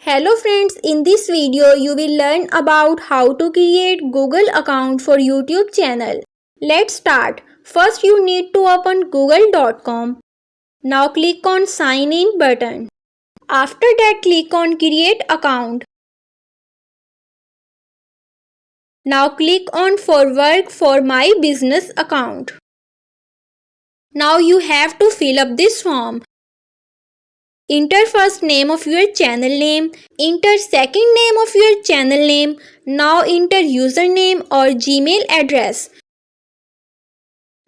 Hello friends, in this video you will learn about how to create Google account for YouTube channel. Let's start. First you need to open google.com. Now click on sign in button. After that click on create account. Now click on forward for my business account. Now you have to fill up this form. Enter first name of your channel name, enter second name of your channel name, now enter username or Gmail address.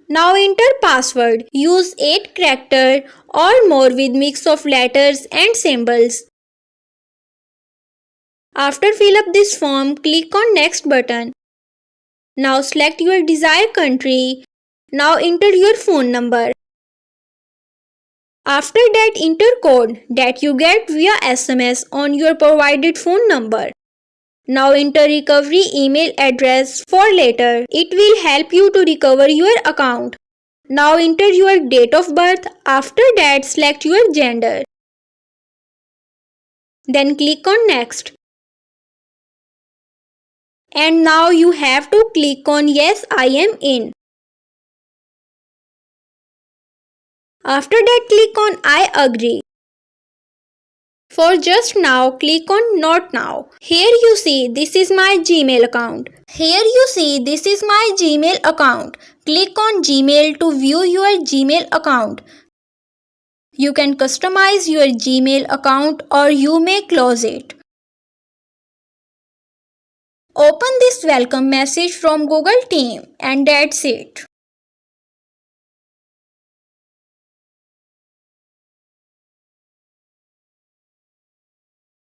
Now enter password, use 8 character or more with mix of letters and symbols. After fill up this form, click on next button. Now select your desired country. Now enter your phone number. After that enter code that you get via SMS on your provided phone number. Now enter recovery email address for later. It will help you to recover your account. Now enter your date of birth. After that select your gender. Then click on next. And now you have to click on yes, I am in. After that click on I agree. For just now, click on not now. Here you see this is my Gmail account. Here you see this is my Gmail account. Click on Gmail to view your Gmail account. You can customize your Gmail account or you may close it. Open this welcome message from Google team and that's it.